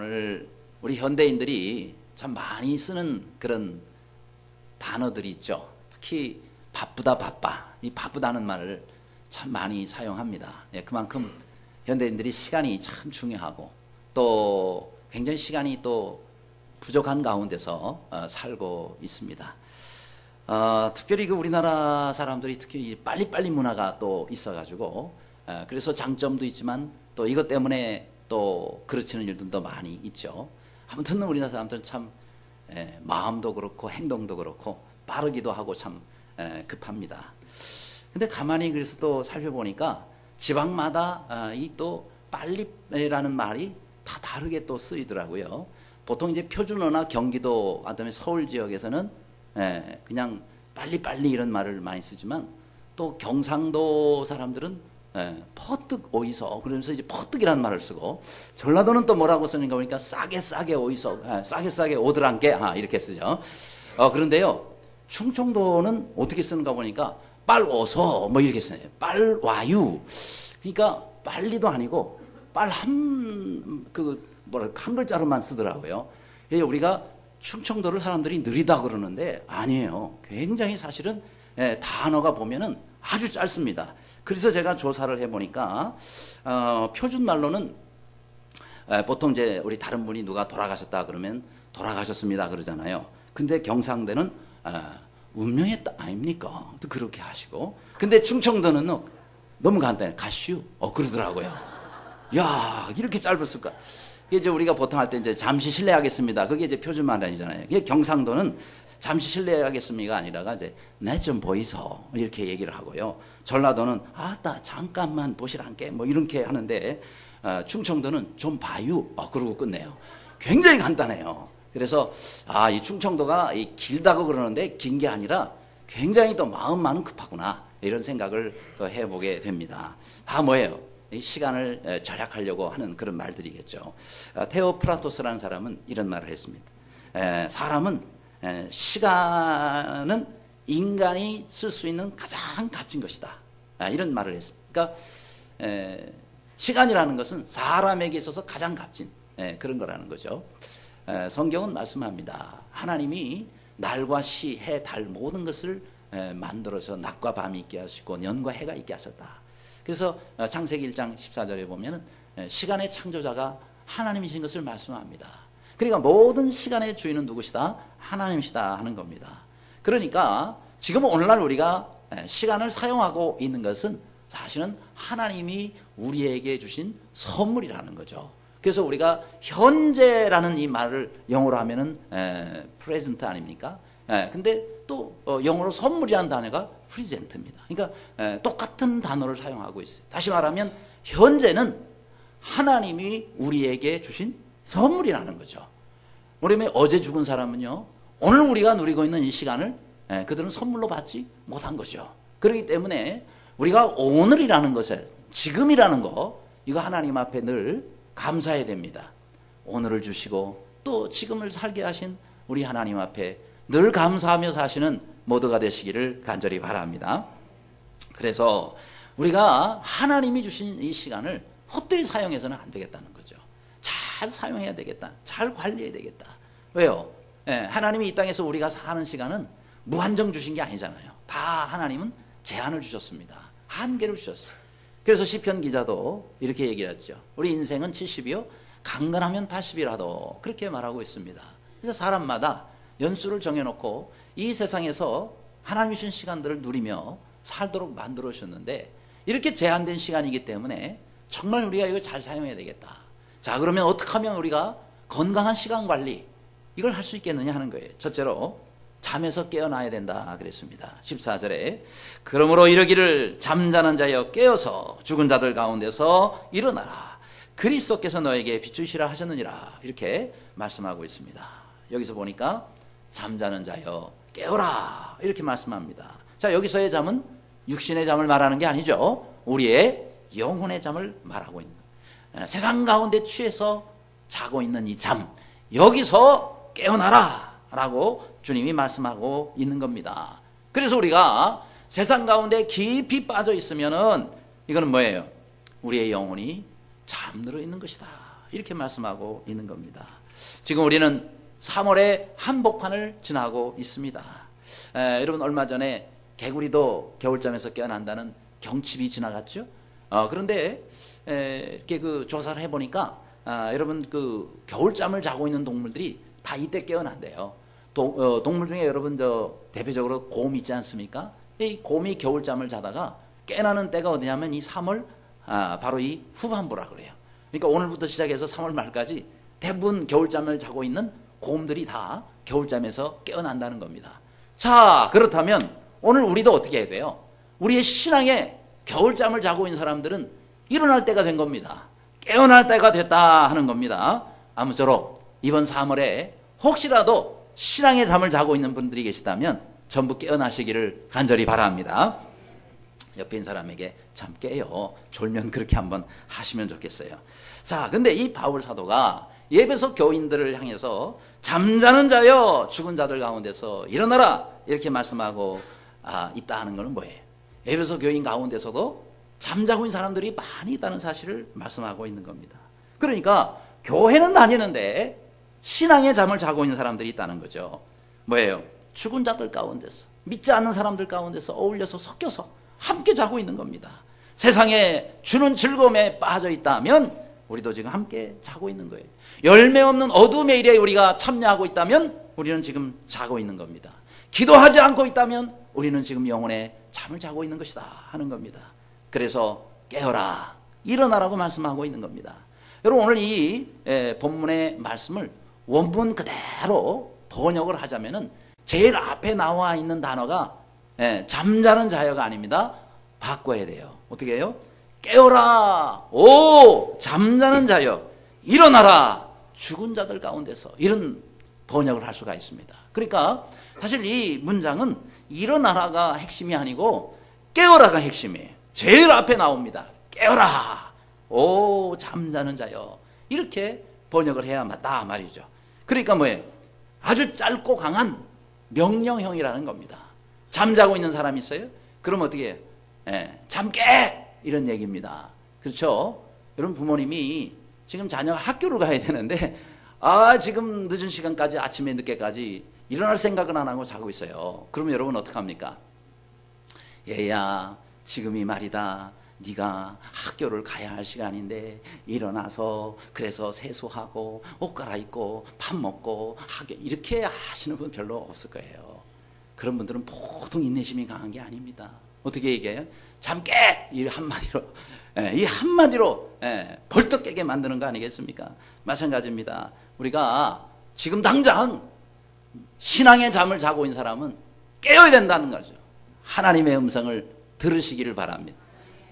오늘 우리 현대인들이 참 많이 쓰는 그런 단어들이 있죠. 특히 바쁘다 바빠. 이 바쁘다는 말을 참 많이 사용합니다. 예, 그만큼 현대인들이 시간이 참 중요하고 또 굉장히 시간이 또 부족한 가운데서 살고 있습니다. 특별히 그 우리나라 사람들이 특히 빨리빨리 문화가 또 있어가지고 그래서 장점도 있지만 또 이것 때문에 또 그르치는 일들도 많이 있죠. 아무튼 우리나라 사람들은 참 마음도 그렇고 행동도 그렇고 빠르기도 하고 참 급합니다. 근데 가만히 그래서 또 살펴보니까 지방마다 이 또 빨리라는 말이 다 다르게 또 쓰이더라고요. 보통 이제 표준어나 경기도, 그다음에 서울 지역에서는 그냥 빨리빨리 이런 말을 많이 쓰지만 또 경상도 사람들은 퍼뜩 오이소 그러면서 이제 퍼뜩이라는 말을 쓰고 전라도는 또 뭐라고 쓰는가 보니까 싸게 오이소 싸게 오드랑께 이렇게 쓰죠. 그런데요 충청도는 어떻게 쓰는가 보니까 빨 오소 뭐 이렇게 쓰네요. 빨 와유. 그러니까 빨리도 아니고 빨 한 글자로만 쓰더라고요. 우리가 충청도를 사람들이 느리다 그러는데 아니에요. 굉장히 사실은 단어가 보면은 아주 짧습니다. 그래서 제가 조사를 해보니까 표준 말로는 보통 이제 우리 다른 분이 누가 돌아가셨다 그러면 돌아가셨습니다 그러잖아요. 근데 경상도는 운명의 뜻 아닙니까? 또 그렇게 하시고 근데 충청도는 너무 간단해. 가슈 그러더라고요. 야 이렇게 짧았을까? 이제 우리가 보통 할 때 이제 잠시 실례하겠습니다. 그게 이제 표준 말이잖아요. 경상도는 잠시 실례하겠습니까 아니라가 이제 내 좀 보이소 이렇게 얘기를 하고요. 전라도는 아따 잠깐만 보시란께 뭐 이렇게 하는데 충청도는 좀 봐유 그러고 끝내요. 굉장히 간단해요. 그래서 이 충청도가 길다고 그러는데 긴 게 아니라 굉장히 또 마음만은 급하구나 이런 생각을 또 해보게 됩니다. 다 뭐예요? 시간을 절약하려고 하는 그런 말들이겠죠. 테오프라토스라는 사람은 이런 말을 했습니다. 사람은 시간은 인간이 쓸 수 있는 가장 값진 것이다. 이런 말을 했습니다. 그러니까 시간이라는 것은 사람에게 있어서 가장 값진 그런 거라는 거죠. 성경은 말씀합니다. 하나님이 날과 시, 해, 달 모든 것을 만들어서 낮과 밤이 있게 하시고 년과 해가 있게 하셨다. 그래서 창세기 1장 14절에 보면은 시간의 창조자가 하나님이신 것을 말씀합니다. 그러니까 모든 시간의 주인은 누구시다? 하나님이시다 하는 겁니다. 그러니까 지금 오늘날 우리가 시간을 사용하고 있는 것은 사실은 하나님이 우리에게 주신 선물이라는 거죠. 그래서 우리가 현재라는 이 말을 영어로 하면은 present 아닙니까? 근데 또 영어로 선물이라는 단어가 presen트입니다. 그러니까 똑같은 단어를 사용하고 있어요. 다시 말하면 현재는 하나님이 우리에게 주신 선물이라는 거죠. 그러면 어제 죽은 사람은요, 오늘 우리가 누리고 있는 이 시간을 그들은 선물로 받지 못한 거죠. 그렇기 때문에 우리가 오늘이라는 것에 지금이라는 거 이거 하나님 앞에 늘 감사해야 됩니다. 오늘을 주시고 또 지금을 살게 하신 우리 하나님 앞에 늘 감사하며 사시는 모두가 되시기를 간절히 바랍니다. 그래서 우리가 하나님이 주신 이 시간을 헛되이 사용해서는 안 되겠다는 거죠. 잘 사용해야 되겠다. 잘 관리해야 되겠다. 왜요? 하나님이 이 땅에서 우리가 사는 시간은 무한정 주신 게 아니잖아요. 다 하나님은 제한을 주셨습니다. 한계를 주셨어요. 그래서 시편 기자도 이렇게 얘기했죠. 우리 인생은 70이요. 강건하면 80이라도 그렇게 말하고 있습니다. 그래서 사람마다 연수를 정해놓고 이 세상에서 하나님 주신 시간들을 누리며 살도록 만들어 주셨는데 이렇게 제한된 시간이기 때문에 정말 우리가 이걸 잘 사용해야 되겠다. 자 그러면 어떻게 하면 우리가 건강한 시간 관리 이걸 할 수 있겠느냐 하는 거예요. 첫째로 잠에서 깨어나야 된다 그랬습니다. 14절에 그러므로 이르기를 잠자는 자여 깨어서 죽은 자들 가운데서 일어나라. 그리스도께서 너에게 비추시라 하셨느니라 이렇게 말씀하고 있습니다. 여기서 보니까 잠자는 자여 깨어라 이렇게 말씀합니다. 자 여기서의 잠은 육신의 잠을 말하는 게 아니죠. 우리의 영혼의 잠을 말하고 있는 거예요. 세상 가운데 취해서 자고 있는 이 잠 여기서 깨어나라 라고 주님이 말씀하고 있는 겁니다. 그래서 우리가 세상 가운데 깊이 빠져 있으면은 이거는 뭐예요? 우리의 영혼이 잠들어 있는 것이다 이렇게 말씀하고 있는 겁니다. 지금 우리는 3월의 한복판을 지나고 있습니다. 여러분 얼마 전에 개구리도 겨울잠에서 깨어난다는 경칩이 지나갔죠. 그런데 이렇게 그 조사를 해보니까 여러분 그 겨울잠을 자고 있는 동물들이 다 이때 깨어난대요. 동물 중에 여러분 대표적으로 곰 있지 않습니까? 이 곰이 겨울잠을 자다가 깨어나는 때가 어디냐면 이 3월 바로 이 후반부라 그래요. 그러니까 오늘부터 시작해서 3월 말까지 대부분 겨울잠을 자고 있는 곰들이 다 겨울잠에서 깨어난다는 겁니다. 자, 그렇다면 오늘 우리도 어떻게 해야 돼요? 우리의 신앙에 겨울잠을 자고 있는 사람들은 일어날 때가 된 겁니다. 깨어날 때가 됐다 하는 겁니다. 아무쪼록 이번 3월에 혹시라도 신앙의 잠을 자고 있는 분들이 계시다면 전부 깨어나시기를 간절히 바랍니다. 옆에 있는 사람에게 참 깨요. 졸면 그렇게 한번 하시면 좋겠어요. 자, 근데 이 바울 사도가 에베소 교인들을 향해서 잠자는 자여 죽은 자들 가운데서 일어나라 이렇게 말씀하고 있다 하는 것은 뭐예요? 에베소 교인 가운데서도 잠자고 있는 사람들이 많이 있다는 사실을 말씀하고 있는 겁니다. 그러니까 교회는 다니는데 신앙의 잠을 자고 있는 사람들이 있다는 거죠. 뭐예요? 죽은 자들 가운데서, 믿지 않는 사람들 가운데서 어울려서 섞여서 함께 자고 있는 겁니다. 세상에 주는 즐거움에 빠져 있다면 우리도 지금 함께 자고 있는 거예요. 열매 없는 어둠의 일에 우리가 참여하고 있다면 우리는 지금 자고 있는 겁니다. 기도하지 않고 있다면 우리는 지금 영혼의 잠을 자고 있는 것이다 하는 겁니다. 그래서 깨어라, 일어나라고 말씀하고 있는 겁니다. 여러분 오늘 이 본문의 말씀을 원문 그대로 번역을 하자면은 제일 앞에 나와 있는 단어가 잠자는 자여가 아닙니다. 바꿔야 돼요. 어떻게 해요? 깨어라, 오 잠자는 자여, 일어나라 죽은 자들 가운데서, 이런 번역을 할 수가 있습니다. 그러니까 사실 이 문장은 일어나라가 핵심이 아니고 깨어라가 핵심이에요. 제일 앞에 나옵니다. 깨어라, 오 잠자는 자여, 이렇게 번역을 해야 맞다 말이죠. 그러니까 뭐예요? 아주 짧고 강한 명령형이라는 겁니다. 잠자고 있는 사람이 있어요? 그럼 어떻게 해요? 잠 깨! 이런 얘기입니다. 그렇죠? 여러분 부모님이 지금 자녀가 학교를 가야 되는데 지금 늦은 시간까지, 아침에 늦게까지 일어날 생각은 안 하고 자고 있어요. 그러면 여러분 어떡합니까? 얘야 지금이 말이다, 네가 학교를 가야 할 시간인데 일어나서 그래서 세수하고 옷 갈아입고 밥 먹고 학교, 이렇게 하시는 분 별로 없을 거예요. 그런 분들은 보통 인내심이 강한 게 아닙니다. 어떻게 얘기해요? 잠 깨! 이 한마디로 벌떡 깨게 만드는 거 아니겠습니까? 마찬가지입니다. 우리가 지금 당장 신앙의 잠을 자고 있는 사람은 깨어야 된다는 거죠. 하나님의 음성을 들으시기를 바랍니다.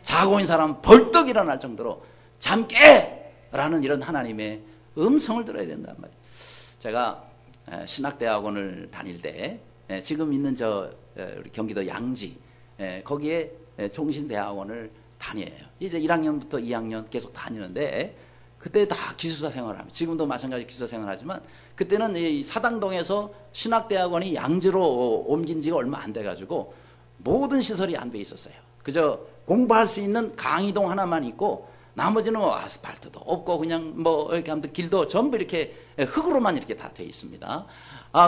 자고 있는 사람은 벌떡 일어날 정도로 잠 깨! 라는 이런 하나님의 음성을 들어야 된단 말이에요. 제가 신학대학원을 다닐 때 지금 있는 우리 경기도 양지 거기에 종신대학원을 다녀요. 이제 1학년부터 2학년 계속 다니는데 그때 다 기숙사 생활을 합니다. 지금도 마찬가지 기숙사 생활하지만 그때는 이 사당동에서 신학대학원이 양지로 옮긴 지가 얼마 안 돼가지고 모든 시설이 안 돼 있었어요. 그저 공부할 수 있는 강의동 하나만 있고 나머지는 아스팔트도 없고 그냥 이렇게 하면 길도 전부 이렇게 흙으로만 이렇게 다 돼 있습니다.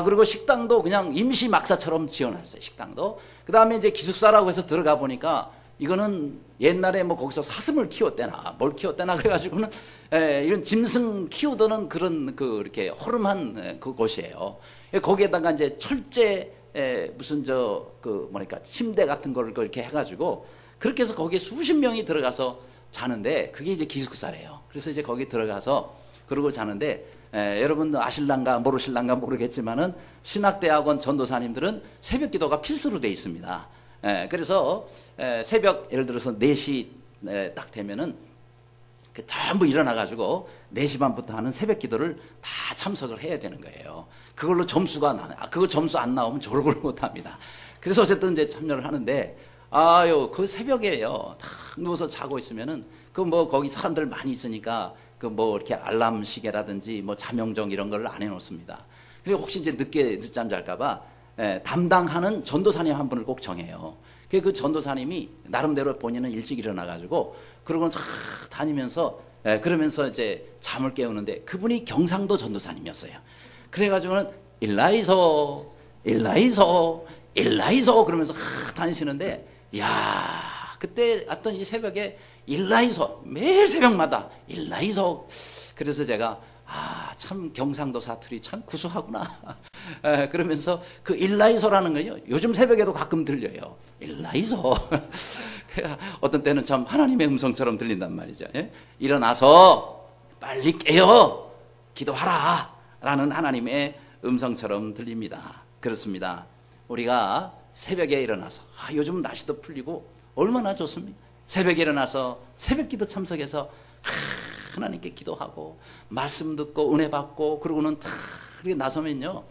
그리고 식당도 그냥 임시 막사처럼 지어놨어요. 식당도. 그 다음에 이제 기숙사라고 해서 들어가 보니까 이거는 옛날에 거기서 사슴을 키웠대나 뭘 키웠대나 그래가지고는 이런 짐승 키우던 그런 이렇게 허름한 그 곳이에요. 거기에다가 이제 철제 무슨 침대 같은 거를 이렇게 해가지고 그렇게 해서 거기에 수십 명이 들어가서 자는데 그게 이제 기숙사래요. 그래서 이제 거기 들어가서 그러고 자는데 여러분도 아실랑가 모르실랑가 모르겠지만은 신학대학원 전도사님들은 새벽 기도가 필수로 되어 있습니다. 그래서 새벽 예를 들어서 4시 딱 되면은 전부 일어나가지고 4시 반부터 하는 새벽 기도를 다 참석을 해야 되는 거예요. 그걸로 점수가 그거 점수 안 나오면 졸업을 못 합니다. 그래서 어쨌든 이제 참여를 하는데 그 새벽에요. 딱 누워서 자고 있으면은 거기 사람들 많이 있으니까 이렇게 알람 시계라든지 자명종 이런 걸 안 해놓습니다. 그리고 혹시 이제 늦잠 잘까봐 담당하는 전도사님 한 분을 꼭 정해요. 그 전도사님이 나름대로 본인은 일찍 일어나가지고 그러고 다니면서 그러면서 이제 잠을 깨우는데 그분이 경상도 전도사님이었어요. 그래가지고는 일라이소 그러면서 다니시는데, 야, 그때 어떤 이 새벽에 일라이소, 매일 새벽마다 일라이소. 그래서 제가 참 경상도 사투리 참 구수하구나. 그러면서 그 일라이소라는 거요, 요즘 새벽에도 가끔 들려요. 일라이소. 어떤 때는 참 하나님의 음성처럼 들린단 말이죠. 일어나서 빨리 깨어 기도하라 라는 하나님의 음성처럼 들립니다. 그렇습니다. 우리가 새벽에 일어나서, 요즘 날씨도 풀리고 얼마나 좋습니까? 새벽에 일어나서 새벽기도 참석해서 하나님께 기도하고 말씀 듣고 은혜 받고 그러고는 다 이렇게 나서면요,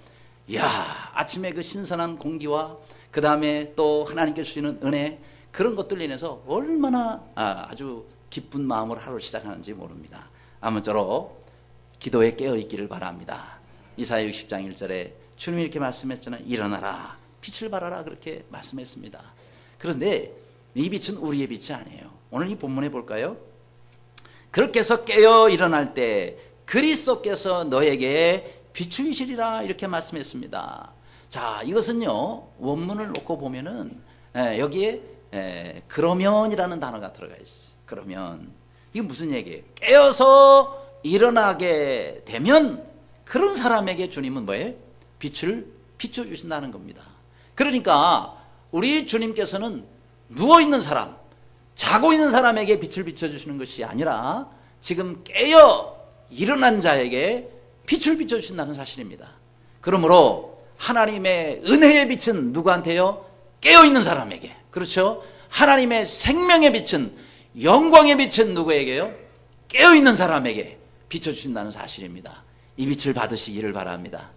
이야, 아침에 그 신선한 공기와 그 다음에 또 하나님께 주시는 은혜, 그런 것들 인해서 얼마나 아주 기쁜 마음으로 하루를 시작하는지 모릅니다. 아무쪼록 기도에 깨어있기를 바랍니다. 이사야 60장 1절에 주님이 이렇게 말씀했잖아요. 일어나라, 빛을 발하라, 그렇게 말씀했습니다. 그런데 이 빛은 우리의 빛이 아니에요. 오늘 이 본문에 볼까요? 그렇게 해서 깨어 일어날 때 그리스도께서 너에게 비추이시리라, 이렇게 말씀했습니다. 자, 이것은요, 원문을 놓고 보면은 여기에 그러면이라는 단어가 들어가 있어요. 그러면 이게 무슨 얘기예요? 깨어서 일어나게 되면 그런 사람에게 주님은 뭐예요? 빛을 비춰주신다는 겁니다. 그러니까 우리 주님께서는 누워있는 사람, 자고 있는 사람에게 빛을 비춰주시는 것이 아니라 지금 깨어 일어난 자에게 빛을 비춰주신다는 사실입니다. 그러므로 하나님의 은혜의 빛은 누구한테요? 깨어있는 사람에게. 그렇죠? 하나님의 생명의 빛은, 영광의 빛은 누구에게요? 깨어있는 사람에게 비춰주신다는 사실입니다. 이 빛을 받으시기를 바랍니다.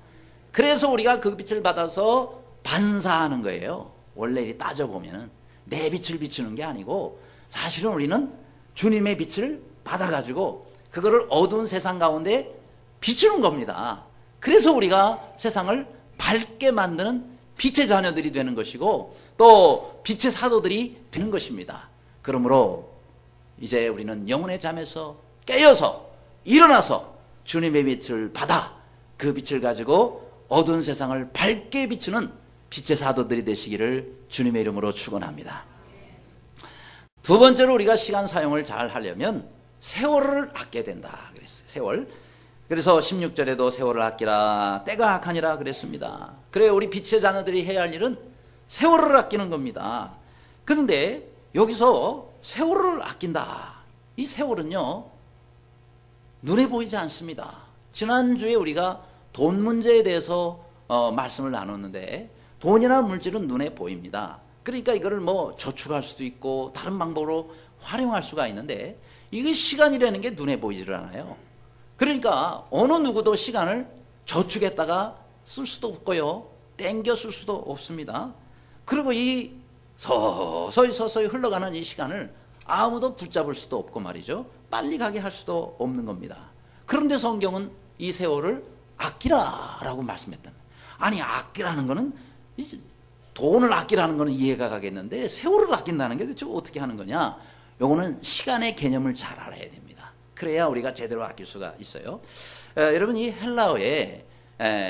그래서 우리가 그 빛을 받아서 반사하는 거예요. 원래 이 따져보면 내 빛을 비추는 게 아니고 사실은 우리는 주님의 빛을 받아가지고 그거를 어두운 세상 가운데 비추는 겁니다. 그래서 우리가 세상을 밝게 만드는 빛의 자녀들이 되는 것이고 또 빛의 사도들이 되는 것입니다. 그러므로 이제 우리는 영혼의 잠에서 깨어서 일어나서 주님의 빛을 받아 그 빛을 가지고 어두운 세상을 밝게 비추는 빛의 사도들이 되시기를 주님의 이름으로 축원합니다. 두 번째로 우리가 시간 사용을 잘 하려면 세월을 아껴야 된다 그랬어요. 세월. 그래서 16절에도 세월을 아끼라, 때가 악하니라 그랬습니다. 그래, 우리 빛의 자녀들이 해야 할 일은 세월을 아끼는 겁니다. 그런데 여기서 세월을 아낀다. 이 세월은요, 눈에 보이지 않습니다. 지난주에 우리가 돈 문제에 대해서 말씀을 나눴는데 돈이나 물질은 눈에 보입니다. 그러니까 이거를 뭐 저축할 수도 있고 다른 방법으로 활용할 수가 있는데 이게 시간이라는 게 눈에 보이질 않아요. 그러니까 어느 누구도 시간을 저축했다가 쓸 수도 없고요, 땡겨 쓸 수도 없습니다. 그리고 이 서서히 흘러가는 이 시간을 아무도 붙잡을 수도 없고 말이죠, 빨리 가게 할 수도 없는 겁니다. 그런데 성경은 이 세월을 아끼라라고 말씀했다. 아니, 아끼라는 거는 돈을 아끼라는 거는 이해가 가겠는데 세월을 아낀다는 게 대체 어떻게 하는 거냐? 요거는 시간의 개념을 잘 알아야 됩니다. 그래야 우리가 제대로 아낄 수가 있어요. 여러분, 이 헬라어에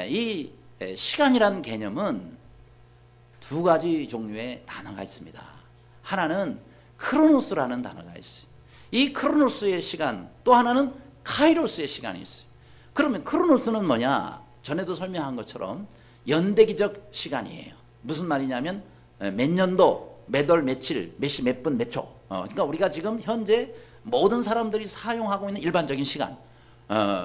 이 시간이라는 개념은 두 가지 종류의 단어가 있습니다. 하나는 크로노스라는 단어가 있어요. 이 크로노스의 시간, 또 하나는 카이로스의 시간이 있어요. 그러면 크로노스는 뭐냐? 전에도 설명한 것처럼 연대기적 시간이에요. 무슨 말이냐면 몇 년도, 몇 월, 며칠, 몇 시, 몇 분, 몇 초. 그러니까 우리가 지금 현재 모든 사람들이 사용하고 있는 일반적인 시간,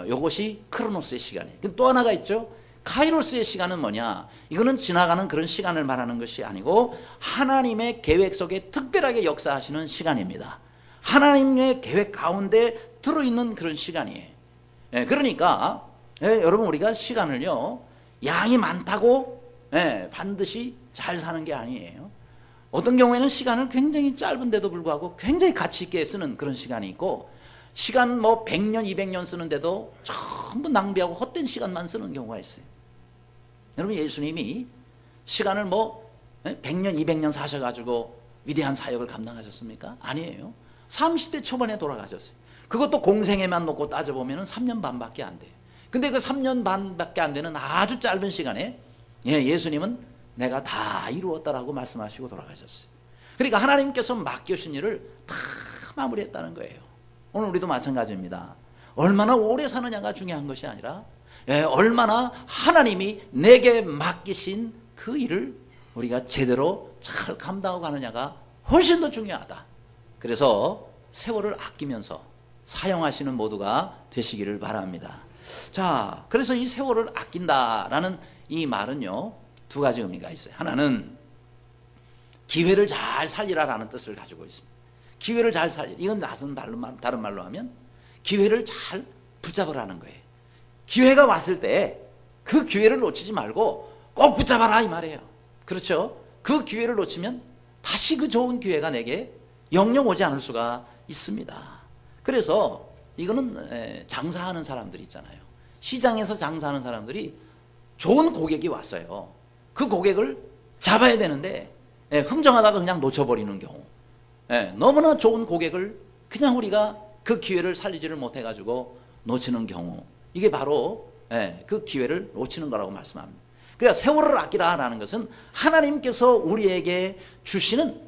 이것이 크로노스의 시간이에요. 또 하나가 있죠. 카이로스의 시간은 뭐냐? 이거는 지나가는 그런 시간을 말하는 것이 아니고 하나님의 계획 속에 특별하게 역사하시는 시간입니다. 하나님의 계획 가운데 들어있는 그런 시간이에요. 그러니까 여러분, 우리가 시간을요, 양이 많다고 반드시 잘 사는 게 아니에요. 어떤 경우에는 시간을 굉장히 짧은데도 불구하고 굉장히 가치 있게 쓰는 그런 시간이 있고, 시간 뭐 100년, 200년 쓰는데도 전부 낭비하고 헛된 시간만 쓰는 경우가 있어요. 여러분, 예수님이 시간을 뭐 100년, 200년 사셔가지고 위대한 사역을 감당하셨습니까? 아니에요. 30대 초반에 돌아가셨어요. 그것도 공생애만 놓고 따져보면 3년 반밖에 안 돼요. 근데 그 3년 반밖에 안 되는 아주 짧은 시간에 예수님은 내가 다 이루었다라고 말씀하시고 돌아가셨어요. 그러니까 하나님께서 맡겨주신 일을 다 마무리했다는 거예요. 오늘 우리도 마찬가지입니다. 얼마나 오래 사느냐가 중요한 것이 아니라 얼마나 하나님이 내게 맡기신 그 일을 우리가 제대로 잘 감당하고 가느냐가 훨씬 더 중요하다. 그래서 세월을 아끼면서 사용하시는 모두가 되시기를 바랍니다. 자, 그래서 이 세월을 아낀다라는 이 말은요, 두 가지 의미가 있어요. 하나는 기회를 잘 살리라라는 뜻을 가지고 있습니다. 기회를 잘 살리라. 이건 다른 말로 하면 기회를 잘 붙잡으라는 거예요. 기회가 왔을 때 그 기회를 놓치지 말고 꼭 붙잡아라 이 말이에요. 그렇죠? 그 기회를 놓치면 다시 그 좋은 기회가 내게 영영 오지 않을 수가 있습니다. 그래서 이거는 장사하는 사람들 있잖아요. 시장에서 장사하는 사람들이 좋은 고객이 왔어요. 그 고객을 잡아야 되는데 흥정하다가 그냥 놓쳐버리는 경우, 너무나 좋은 고객을 그냥 우리가 그 기회를 살리지를 못해가지고 놓치는 경우, 이게 바로 그 기회를 놓치는 거라고 말씀합니다. 그러니까 세월을 아끼라라는 것은 하나님께서 우리에게 주시는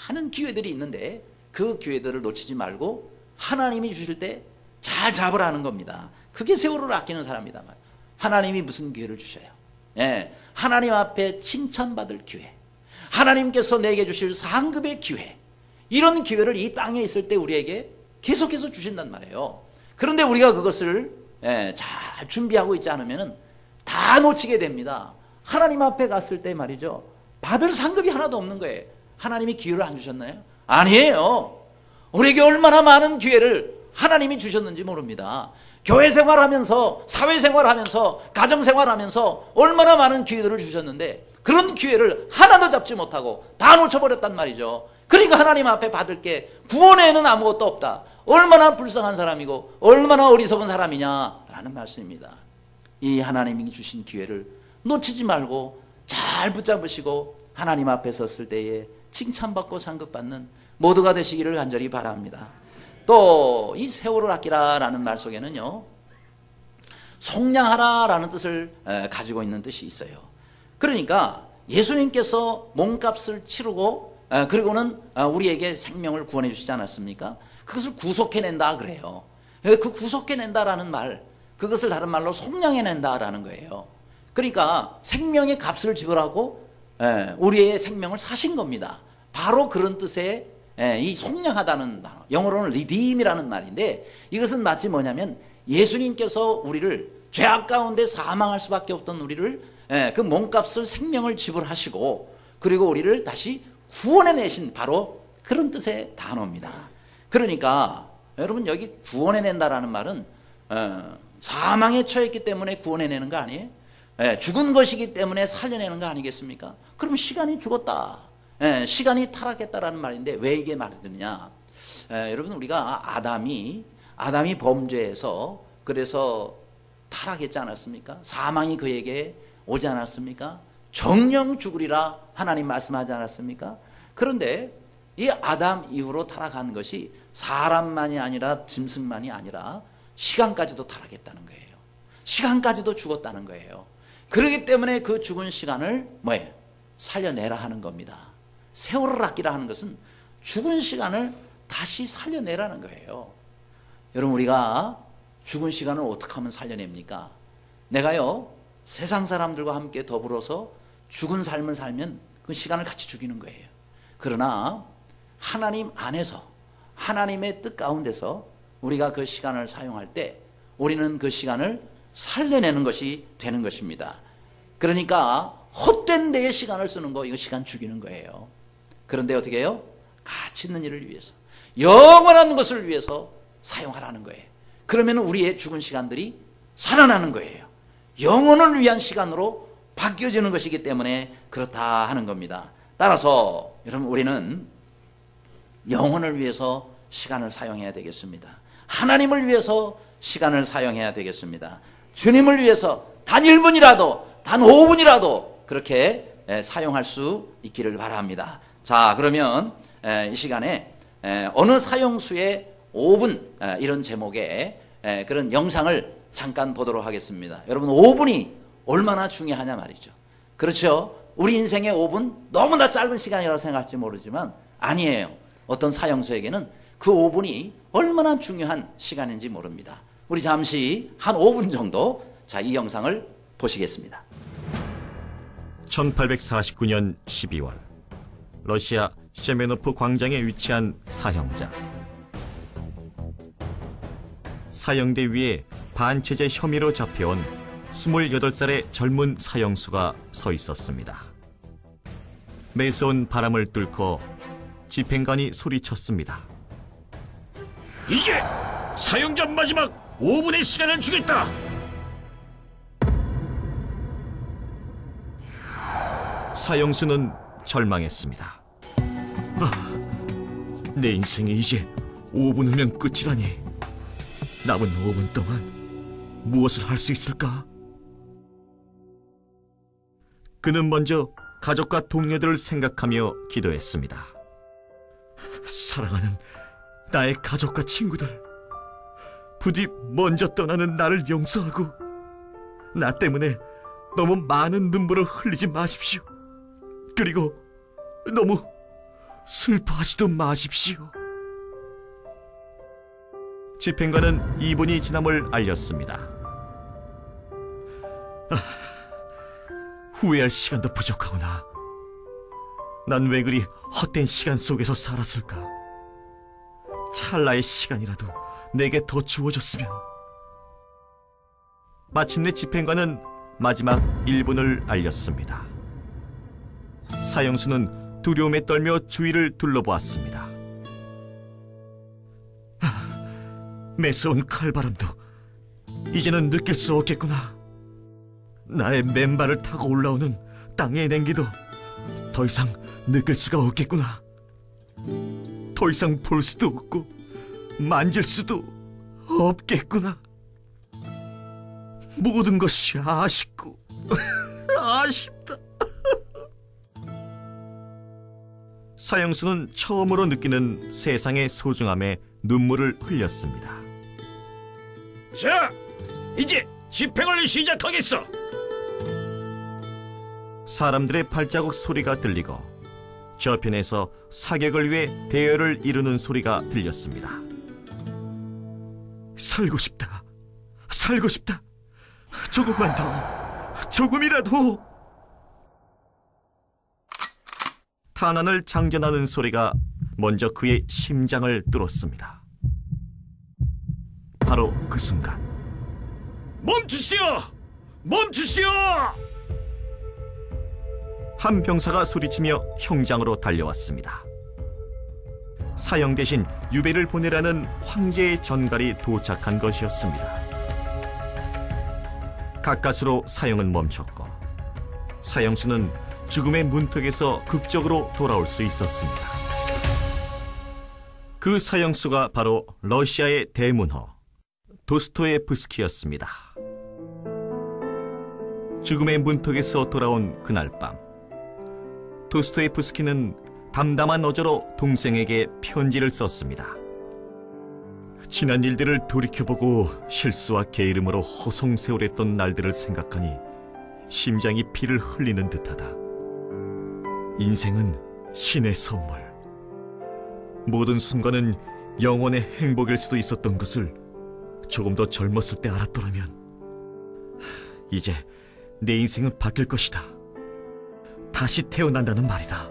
많은 기회들이 있는데 그 기회들을 놓치지 말고 하나님이 주실 때 잘 잡으라는 겁니다. 그게 세월을 아끼는 사람이다. 하나님이 무슨 기회를 주셔요? 하나님 앞에 칭찬받을 기회, 하나님께서 내게 주실 상급의 기회, 이런 기회를 이 땅에 있을 때 우리에게 계속해서 주신단 말이에요. 그런데 우리가 그것을 잘 준비하고 있지 않으면 다 놓치게 됩니다. 하나님 앞에 갔을 때 말이죠, 받을 상급이 하나도 없는 거예요. 하나님이 기회를 안 주셨나요? 아니에요. 우리에게 얼마나 많은 기회를 하나님이 주셨는지 모릅니다. 교회 생활하면서, 사회생활하면서, 가정생활하면서 얼마나 많은 기회들을 주셨는데 그런 기회를 하나도 잡지 못하고 다 놓쳐버렸단 말이죠. 그러니까 하나님 앞에 받을 게 구원에는 아무것도 없다. 얼마나 불쌍한 사람이고 얼마나 어리석은 사람이냐라는 말씀입니다. 이 하나님이 주신 기회를 놓치지 말고 잘 붙잡으시고 하나님 앞에 섰을 때에 칭찬받고 상급받는 모두가 되시기를 간절히 바랍니다. 또 이 세월을 아끼라라는 말 속에는요, 속량하라라는 뜻을 가지고 있는 뜻이 있어요. 그러니까 예수님께서 몸값을 치르고 그리고는 우리에게 생명을 구원해 주시지 않았습니까? 그것을 구속해낸다 그래요. 그 구속해낸다라는 말, 그것을 다른 말로 속량해낸다라는 거예요. 그러니까 생명의 값을 지불하고 우리의 생명을 사신 겁니다. 바로 그런 뜻의 이 속량하다는 단어, 영어로는 redeem이라는 말인데, 이것은 마치 뭐냐면 예수님께서 우리를 죄악 가운데 사망할 수밖에 없던 우리를 그 몸값을 생명을 지불하시고 그리고 우리를 다시 구원해내신 바로 그런 뜻의 단어입니다. 그러니까 여러분, 여기 구원해낸다라는 말은 사망에 처했기 때문에 구원해내는 거 아니에요? 죽은 것이기 때문에 살려내는 거 아니겠습니까? 그럼 시간이 죽었다, 시간이 타락했다라는 말인데 왜 이게 말이 되느냐? 여러분, 우리가 아담이 범죄해서 그래서 타락했지 않았습니까? 사망이 그에게 오지 않았습니까? 정령 죽으리라 하나님 말씀하지 않았습니까? 그런데 이 아담 이후로 타락한 것이 사람만이 아니라 짐승만이 아니라 시간까지도 타락했다는 거예요. 시간까지도 죽었다는 거예요. 그렇기 때문에 그 죽은 시간을 뭐예요? 살려내라 하는 겁니다. 세월을 아끼라 하는 것은 죽은 시간을 다시 살려내라는 거예요. 여러분, 우리가 죽은 시간을 어떻게 하면 살려냅니까? 내가요, 세상 사람들과 함께 더불어서 죽은 삶을 살면 그 시간을 같이 죽이는 거예요. 그러나 하나님 안에서, 하나님의 뜻 가운데서 우리가 그 시간을 사용할 때 우리는 그 시간을 살려내는 것이 되는 것입니다. 그러니까 헛된 데에 시간을 쓰는 거, 이거 시간 죽이는 거예요. 그런데 어떻게 해요? 가치 있는 일을 위해서, 영원한 것을 위해서 사용하라는 거예요. 그러면 우리의 죽은 시간들이 살아나는 거예요. 영혼을 위한 시간으로 바뀌어지는 것이기 때문에 그렇다 하는 겁니다. 따라서 여러분, 우리는 영혼을 위해서 시간을 사용해야 되겠습니다. 하나님을 위해서 시간을 사용해야 되겠습니다. 주님을 위해서 단 1분이라도, 단 5분이라도 그렇게 사용할 수 있기를 바랍니다. 자, 그러면 이 시간에 어느 사용수의 5분 이런 제목의 그런 영상을 잠깐 보도록 하겠습니다. 여러분 5분이 얼마나 중요하냐 말이죠. 그렇죠? 우리 인생의 5분 너무나 짧은 시간이라고 생각할지 모르지만 아니에요. 어떤 사형수에게는 그 5분이 얼마나 중요한 시간인지 모릅니다. 우리 잠시 한 5분 정도 이 영상을 보시겠습니다. 1849년 12월 러시아 셰메노프 광장에 위치한 사형자. 사형대 위에 반체제 혐의로 잡혀온 28살의 젊은 사형수가 서 있었습니다. 매서운 바람을 뚫고 집행관이 소리쳤습니다. 이제 사형자 마지막 5분의 시간을 주겠다. 사형수는 절망했습니다. 내 인생이 이제 5분 후면 끝이라니. 남은 5분 동안 무엇을 할 수 있을까? 그는 먼저 가족과 동료들을 생각하며 기도했습니다. 사랑하는 나의 가족과 친구들, 부디 먼저 떠나는 나를 용서하고 나 때문에 너무 많은 눈물을 흘리지 마십시오. 그리고 너무 슬퍼하지도 마십시오. 집행관은 2분이 지남을 알렸습니다. 후회할 시간도 부족하구나. 난 왜 그리 헛된 시간 속에서 살았을까? 찰나의 시간이라도 내게 더 주어졌으면. 마침내 집행관은 마지막 1분을 알렸습니다. 사형수는 두려움에 떨며 주위를 둘러보았습니다. 매서운 칼바람도 이제는 느낄 수 없겠구나. 나의 맨발을 타고 올라오는 땅의 냉기도 더 이상 느낄 수가 없겠구나. 더 이상 볼 수도 없고 만질 수도 없겠구나. 모든 것이 아쉽고 아쉽다. 사형수는 처음으로 느끼는 세상의 소중함에 눈물을 흘렸습니다. 자, 이제 집행을 시작하겠어. 사람들의 발자국 소리가 들리고 저편에서 사격을 위해 대열을 이루는 소리가 들렸습니다. 살고 싶다. 살고 싶다. 조금만 더. 조금이라도. 탄환을 장전하는 소리가 먼저 그의 심장을 뚫었습니다. 바로 그 순간, 멈추시오! 멈추시오! 한 병사가 소리치며 형장으로 달려왔습니다. 사형 대신 유배를 보내라는 황제의 전갈이 도착한 것이었습니다. 가까스로 사형은 멈췄고 사형수는 죽음의 문턱에서 극적으로 돌아올 수 있었습니다. 그 사형수가 바로 러시아의 대문호 도스토예프스키였습니다. 죽음의 문턱에서 돌아온 그날 밤, 도스토예프스키는 담담한 어조로 동생에게 편지를 썼습니다. 지난 일들을 돌이켜보고 실수와 게으름으로 허송세월했던 날들을 생각하니 심장이 피를 흘리는 듯하다. 인생은 신의 선물. 모든 순간은 영원의 행복일 수도 있었던 것을 조금 더 젊었을 때 알았더라면 이제 내 인생은 바뀔 것이다. 다시 태어난다는 말이다.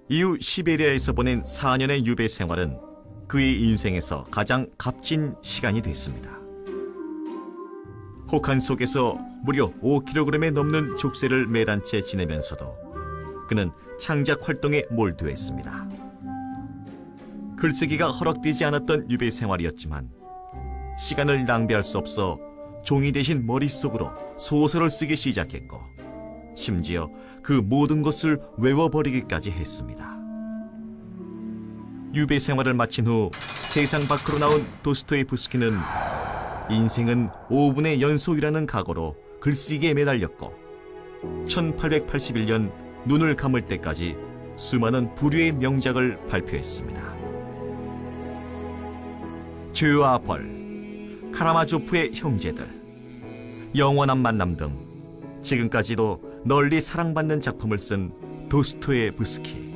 이후 시베리아에서 보낸 4년의 유배 생활은 그의 인생에서 가장 값진 시간이 됐습니다. 혹한 속에서 무려 5kg에 넘는 족쇄를 매단 채 지내면서도 그는 창작 활동에 몰두했습니다. 글쓰기가 허락되지 않았던 유배 생활이었지만 시간을 낭비할 수 없어 종이 대신 머릿속으로 소설을 쓰기 시작했고 심지어 그 모든 것을 외워버리기까지 했습니다. 유배 생활을 마친 후 세상 밖으로 나온 도스토예프스키는 인생은 5분의 연속이라는 각오로 글쓰기에 매달렸고 1881년 눈을 감을 때까지 수많은 부류의 명작을 발표했습니다. 죄와 벌, 카라마조프의 형제들, 영원한 만남 등 지금까지도 널리 사랑받는 작품을 쓴 도스토예브스키.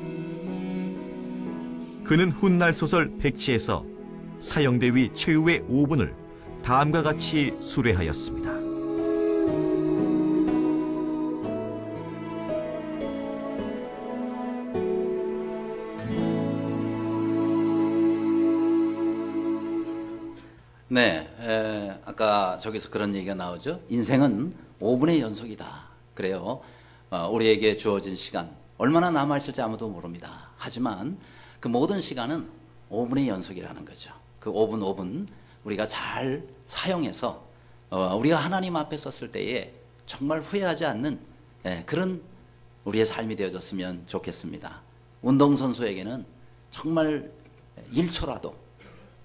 그는 훗날 소설 백치에서 사형대위 최후의 5분을 다음과 같이 수레하였습니다. 네, 아까 저기서 그런 얘기가 나오죠. 인생은 5분의 연속이다. 그래요. 우리에게 주어진 시간 얼마나 남아있을지 아무도 모릅니다. 하지만 그 모든 시간은 5분의 연속이라는 거죠. 그 5분 5분 우리가 잘 사용해서 우리가 하나님 앞에 섰을 때에 정말 후회하지 않는 그런 우리의 삶이 되어졌으면 좋겠습니다. 운동선수에게는 정말 1초라도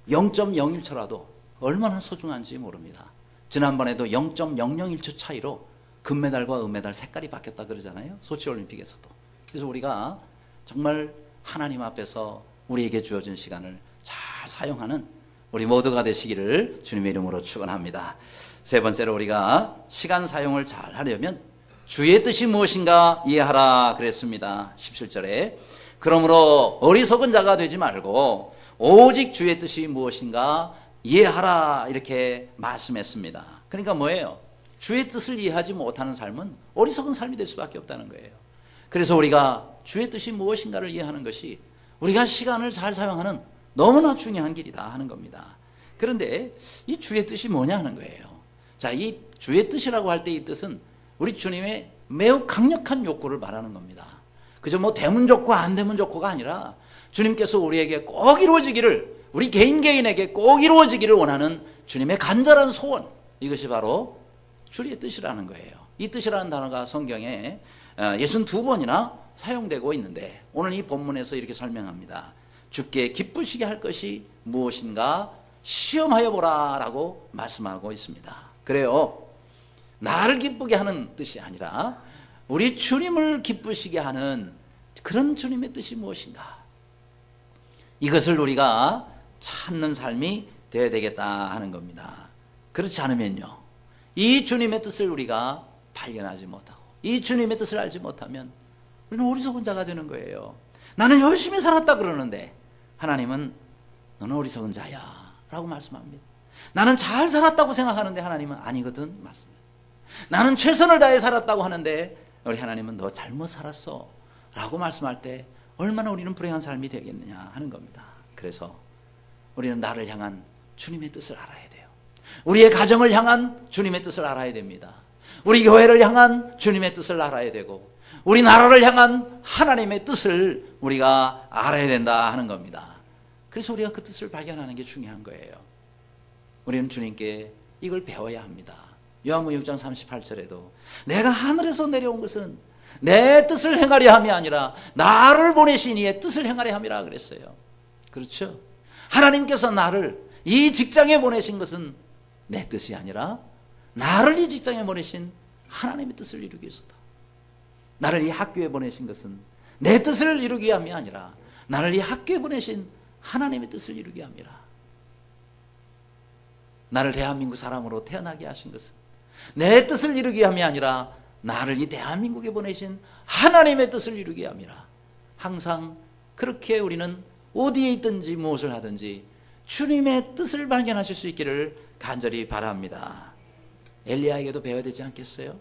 0.01초라도 얼마나 소중한지 모릅니다. 지난번에도 0.001초 차이로 금메달과 은메달 색깔이 바뀌었다 그러잖아요. 소치올림픽에서도. 그래서 우리가 정말 하나님 앞에서 우리에게 주어진 시간을 잘 사용하는 우리 모두가 되시기를 주님의 이름으로 축원합니다. 세 번째로 우리가 시간 사용을 잘 하려면 주의 뜻이 무엇인가 이해하라 그랬습니다. 17절에 그러므로 어리석은 자가 되지 말고 오직 주의 뜻이 무엇인가 이해하라 이렇게 말씀했습니다. 그러니까 뭐예요? 주의 뜻을 이해하지 못하는 삶은 어리석은 삶이 될 수밖에 없다는 거예요. 그래서 우리가 주의 뜻이 무엇인가를 이해하는 것이 우리가 시간을 잘 사용하는 너무나 중요한 길이다 하는 겁니다. 그런데 이 주의 뜻이 뭐냐 하는 거예요. 자, 이 주의 뜻이라고 할 때 이 뜻은 우리 주님의 매우 강력한 욕구를 말하는 겁니다. 그저 뭐 되면 좋고 안 되면 좋고가 아니라 주님께서 우리에게 꼭 이루어지기를, 우리 개인에게 꼭 이루어지기를 원하는 주님의 간절한 소원, 이것이 바로 주의 뜻이라는 거예요. 이 뜻이라는 단어가 성경에 62번이나 사용되고 있는데 오늘 이 본문에서 이렇게 설명합니다. 주께 기쁘시게 할 것이 무엇인가 시험하여 보라 라고 말씀하고 있습니다. 그래요. 나를 기쁘게 하는 뜻이 아니라 우리 주님을 기쁘시게 하는 그런 주님의 뜻이 무엇인가, 이것을 우리가 찾는 삶이 되어야 되겠다 하는 겁니다. 그렇지 않으면요, 이 주님의 뜻을 우리가 발견하지 못하고 이 주님의 뜻을 알지 못하면 우리는 어리석은 자가 되는 거예요. 나는 열심히 살았다 그러는데 하나님은 너는 어리석은 자야 라고 말씀합니다. 나는 잘 살았다고 생각하는데 하나님은 아니거든 말씀합니다. 나는 최선을 다해 살았다고 하는데 우리 하나님은 너 잘못 살았어 라고 말씀할 때 얼마나 우리는 불행한 삶이 되겠느냐 하는 겁니다. 그래서 우리는 나를 향한 주님의 뜻을 알아야 돼요. 우리의 가정을 향한 주님의 뜻을 알아야 됩니다. 우리 교회를 향한 주님의 뜻을 알아야 되고 우리 나라를 향한 하나님의 뜻을 우리가 알아야 된다 하는 겁니다. 그래서 우리가 그 뜻을 발견하는 게 중요한 거예요. 우리는 주님께 이걸 배워야 합니다. 요한복음 6장 38절에도 내가 하늘에서 내려온 것은 내 뜻을 행하려 함이 아니라 나를 보내신 이의 뜻을 행하려 함이라 그랬어요. 그렇죠? 하나님께서 나를 이 직장에 보내신 것은 내 뜻이 아니라 나를 이 직장에 보내신 하나님의 뜻을 이루기 위해서다. 나를 이 학교에 보내신 것은 내 뜻을 이루기 위함이 아니라 나를 이 학교에 보내신 하나님의 뜻을 이루기 위함이라. 나를 대한민국 사람으로 태어나게 하신 것은 내 뜻을 이루기 위함이 아니라 나를 이 대한민국에 보내신 하나님의 뜻을 이루기 위함이라. 항상 그렇게 우리는 어디에 있든지 무엇을 하든지 주님의 뜻을 발견하실 수 있기를 간절히 바랍니다. 엘리야에게도 배워야 되지 않겠어요?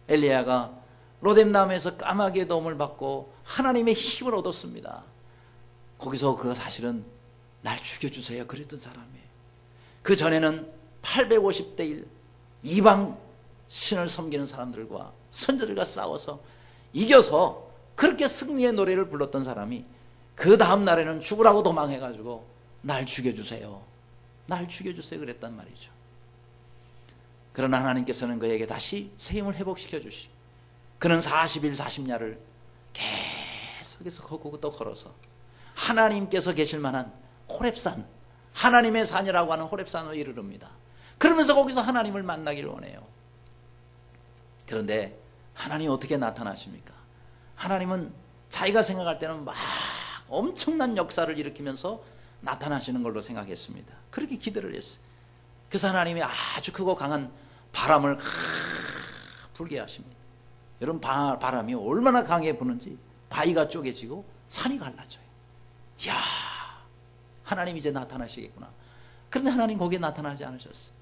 엘리야가 로뎀나무에서 까마귀의 도움을 받고 하나님의 힘을 얻었습니다. 거기서 그가 사실은 날 죽여주세요 그랬던 사람이에요. 그 전에는 850대 1 이방 신을 섬기는 사람들과 선조들과 싸워서 이겨서 그렇게 승리의 노래를 불렀던 사람이 그 다음 날에는 죽으라고 도망해가지고 날 죽여주세요, 날 죽여주세요 그랬단 말이죠. 그러나 하나님께서는 그에게 다시 새 힘을 회복시켜 주시고 그는 40일 40야를 계속해서 걷고 또 걸어서 하나님께서 계실 만한 호렙산, 하나님의 산이라고 하는 호렙산으로 이르릅니다. 그러면서 거기서 하나님을 만나기를 원해요. 그런데 하나님이 어떻게 나타나십니까? 하나님은 자기가 생각할 때는 막 엄청난 역사를 일으키면서 나타나시는 걸로 생각했습니다. 그렇게 기대를 했어요. 그래서 하나님이 아주 크고 강한 바람을 불게 하십니다. 여러분, 바람이 얼마나 강하게 부는지 바위가 쪼개지고 산이 갈라져요. 이야, 하나님 이제 나타나시겠구나. 그런데 하나님 거기에 나타나지 않으셨어요.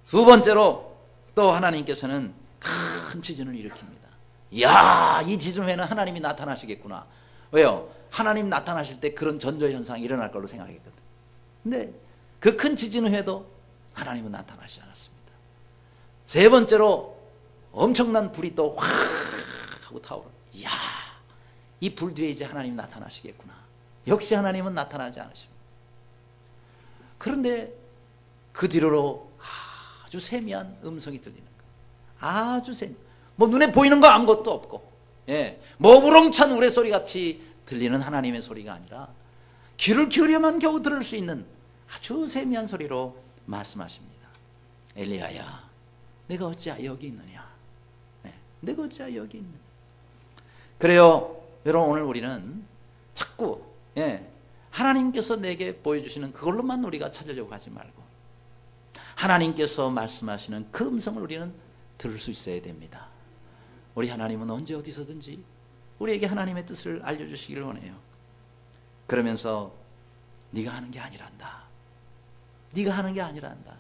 두 번째로 또 하나님께서는 큰 지진을 일으킵니다. 이야, 이 지진 후에는 하나님이 나타나시겠구나. 왜요? 하나님 나타나실 때 그런 전조현상이 일어날 걸로 생각했거든. 근데 그 큰 지진 후에도 하나님은 나타나시지 않았습니다. 세 번째로 엄청난 불이 또 확 하고 타오르. 이야, 이 불 뒤에 이제 하나님 나타나시겠구나. 역시 하나님은 나타나지 않으십니다. 그런데 그 뒤로 아주 세미한 음성이 들리는 거예요. 아주 세미. 뭐 눈에 보이는 거 아무것도 없고, 예, 뭐 우렁찬 우레소리 같이 들리는 하나님의 소리가 아니라 귀를 기울여만 겨우 들을 수 있는 아주 세미한 소리로 말씀하십니다. 엘리야야, 내가 어찌 여기 있느냐? 네, 내가 어찌 여기 있느냐? 그래요, 여러분, 오늘 우리는 자꾸 하나님께서 내게 보여주시는 그걸로만 우리가 찾으려고 하지 말고 하나님께서 말씀하시는 그 음성을 우리는 들을 수 있어야 됩니다. 우리 하나님은 언제 어디서든지 우리에게 하나님의 뜻을 알려주시기를 원해요. 그러면서 네가 하는 게 아니란다. 네가 하는 게 아니란다.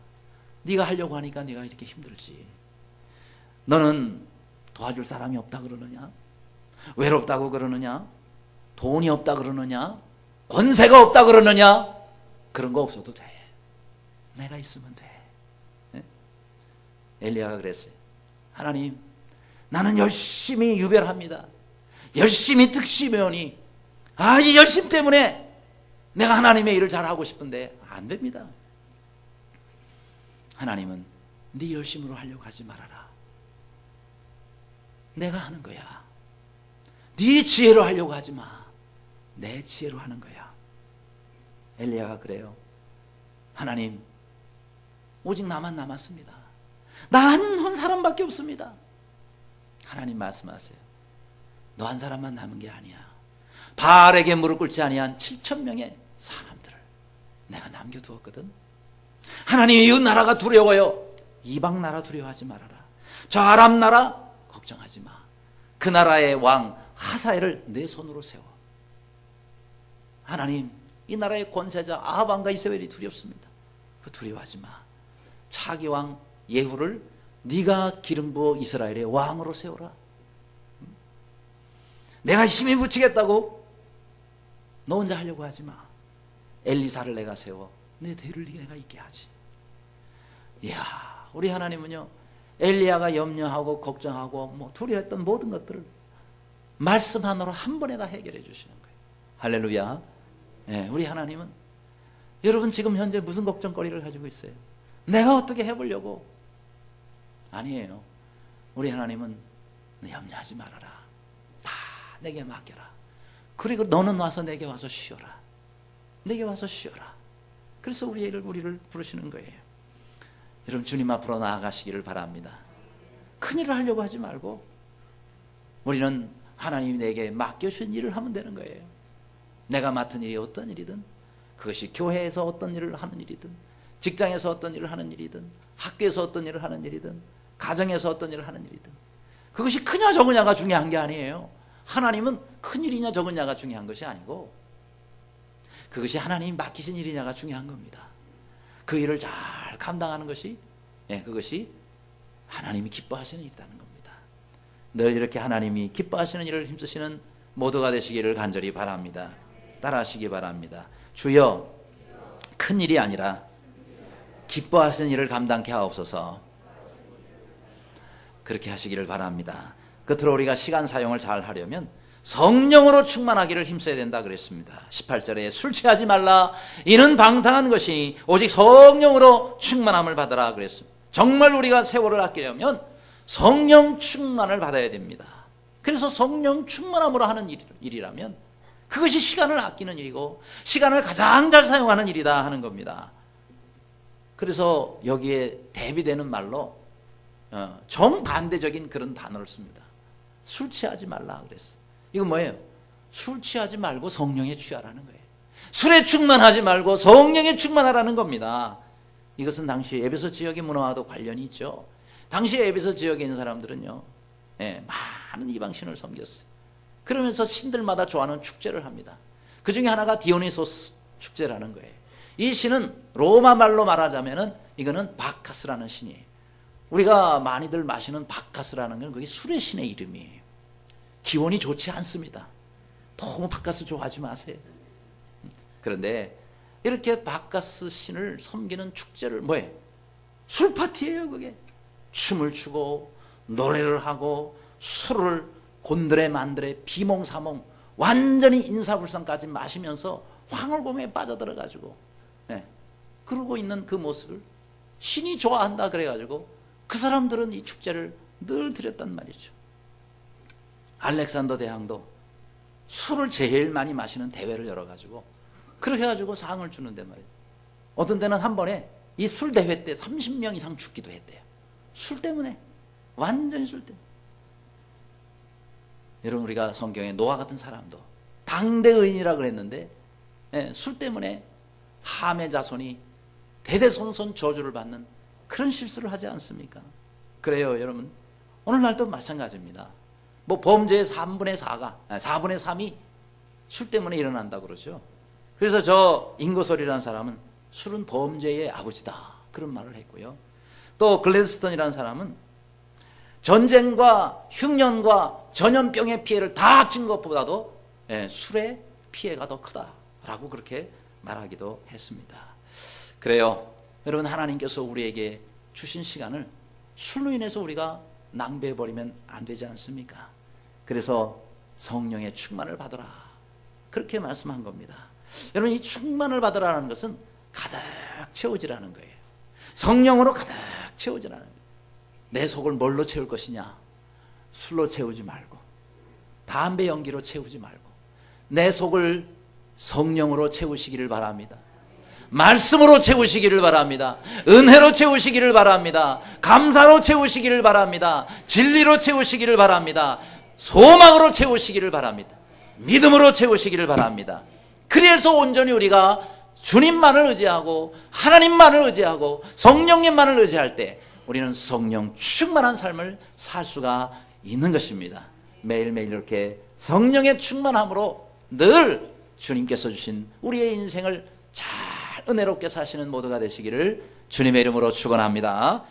네가 하려고 하니까 네가 이렇게 힘들지. 너는 도와줄 사람이 없다 그러느냐? 외롭다고 그러느냐? 돈이 없다 그러느냐? 권세가 없다 그러느냐? 그런 거 없어도 돼. 내가 있으면 돼. 네? 엘리야가 그랬어요. 하나님, 나는 열심히 유별합니다. 열심히 득심해오니 이 열심 때문에 내가 하나님의 일을 잘하고 싶은데 안 됩니다. 하나님은 네 열심으로 하려고 하지 말아라. 내가 하는 거야. 네 지혜로 하려고 하지 마. 내 지혜로 하는 거야. 엘리야가 그래요. 하나님, 오직 나만 남았습니다. 나 한 사람밖에 없습니다. 하나님 말씀하세요. 너 한 사람만 남은 게 아니야. 바알에게 무릎 꿇지 아니한 7,000명의 사람들을 내가 남겨두었거든. 하나님, 이 나라가 두려워요. 이방 나라 두려워하지 말아라. 저 아람 나라 걱정하지 마. 그 나라의 왕 하사엘을 내 손으로 세워. 하나님, 이 나라의 권세자 아합 왕과 이세벨이 두렵습니다. 그 두려워하지 마. 차기 왕 예후를 네가 기름 부어 이스라엘의 왕으로 세워라. 내가 힘이 붙이겠다고 너 혼자 하려고 하지 마. 엘리사를 내가 세워 내 뒤를 내가 있게 하지. 이야, 우리 하나님은요, 엘리야가 염려하고 걱정하고 뭐 두려워했던 모든 것들을 말씀 하나로 한 번에 다 해결해 주시는 거예요. 할렐루야. 네, 우리 하나님은, 여러분 지금 현재 무슨 걱정거리를 가지고 있어요? 내가 어떻게 해보려고? 아니에요. 우리 하나님은 너 염려하지 말아라. 다 내게 맡겨라. 그리고 너는 와서 내게 와서 쉬어라. 내게 와서 쉬어라. 그래서 우리를 부르시는 거예요. 여러분, 주님 앞으로 나아가시기를 바랍니다. 큰일을 하려고 하지 말고 우리는 하나님이 내게 맡겨주신 일을 하면 되는 거예요. 내가 맡은 일이 어떤 일이든, 그것이 교회에서 어떤 일을 하는 일이든, 직장에서 어떤 일을 하는 일이든, 학교에서 어떤 일을 하는 일이든, 가정에서 어떤 일을 하는 일이든, 그것이 크냐 적으냐가 중요한 게 아니에요. 하나님은 큰 일이냐 적으냐가 중요한 것이 아니고 그것이 하나님이 맡기신 일이냐가 중요한 겁니다. 그 일을 잘 감당하는 것이, 그것이 하나님이 기뻐하시는 일이라는 겁니다. 늘 이렇게 하나님이 기뻐하시는 일을 힘쓰시는 모두가 되시기를 간절히 바랍니다. 따라하시기 바랍니다. 주여, 큰 일이 아니라 기뻐하시는 일을 감당케 하옵소서. 그렇게 하시기를 바랍니다. 끝으로 우리가 시간 사용을 잘 하려면 성령으로 충만하기를 힘써야 된다 그랬습니다. 18절에 술 취하지 말라. 이는 방탕한 것이니 오직 성령으로 충만함을 받으라 그랬습니다. 정말 우리가 세월을 아끼려면 성령 충만을 받아야 됩니다. 그래서 성령 충만함으로 하는 일이라면 그것이 시간을 아끼는 일이고 시간을 가장 잘 사용하는 일이다 하는 겁니다. 그래서 여기에 대비되는 말로 정반대적인 그런 단어를 씁니다. 술 취하지 말라 그랬어. 이건 뭐예요? 술 취하지 말고 성령에 취하라는 거예요. 술에 충만하지 말고 성령에 충만하라는 겁니다. 이것은 당시 에베소 지역의 문화와도 관련이 있죠. 당시 에베소 지역에 있는 사람들은요, 많은 이방신을 섬겼어요. 그러면서 신들마다 좋아하는 축제를 합니다. 그 중에 하나가 디오니소스 축제라는 거예요. 이 신은 로마 말로 말하자면은 이거는 바카스라는 신이에요. 우리가 많이들 마시는 바카스라는 건 그게 술의 신의 이름이에요. 기운이 좋지 않습니다. 너무 바카스 좋아하지 마세요. 그런데 이렇게 바카스 신을 섬기는 축제를 뭐예요? 술 파티예요. 그게 춤을 추고 노래를 하고 술을 곤드레 만드레 비몽사몽 완전히 인사불상까지 마시면서 황홀공에 빠져들어가지고 그러고 있는 그 모습을 신이 좋아한다 그래가지고 그 사람들은 이 축제를 늘 드렸단 말이죠. 알렉산더 대왕도 술을 제일 많이 마시는 대회를 열어가지고 그렇게 해가지고 상을 주는데 말이에요. 어떤 때는 한 번에 이 술 대회 때 30명 이상 죽기도 했대요. 술 때문에. 완전히 술 때문에. 여러분, 우리가 성경에 노아 같은 사람도 당대 의인이라 그랬는데 술 때문에 함의 자손이 대대손손 저주를 받는 그런 실수를 하지 않습니까? 그래요, 여러분. 오늘날도 마찬가지입니다. 뭐 범죄의 3분의 4가 4분의 3이 술 때문에 일어난다 그러죠. 그래서 저 잉거솔이라는 사람은 술은 범죄의 아버지다 그런 말을 했고요. 또 글래드스톤이라는 사람은 전쟁과 흉년과 전염병의 피해를 다 합친 것보다도 술의 피해가 더 크다라고 그렇게 말하기도 했습니다. 그래요, 여러분, 하나님께서 우리에게 주신 시간을 술로 인해서 우리가 낭비해버리면 안 되지 않습니까? 그래서 성령의 충만을 받으라 그렇게 말씀한 겁니다. 여러분, 이 충만을 받으라는 것은 가득 채우지라는 거예요. 성령으로 가득 채우지라는 거예요. 내 속을 뭘로 채울 것이냐? 술로 채우지 말고 담배 연기로 채우지 말고 내 속을 성령으로 채우시기를 바랍니다. 말씀으로 채우시기를 바랍니다. 은혜로 채우시기를 바랍니다. 감사로 채우시기를 바랍니다. 진리로 채우시기를 바랍니다. 소망으로 채우시기를 바랍니다. 믿음으로 채우시기를 바랍니다. 그래서 온전히 우리가 주님만을 의지하고 하나님만을 의지하고 성령님만을 의지할 때 우리는 성령 충만한 삶을 살 수가 있는 것입니다. 매일매일 이렇게 성령의 충만함으로 늘 주님께서 주신 우리의 인생을 잘 은혜롭게 사시는 모두가 되시기를 주님의 이름으로 축원합니다.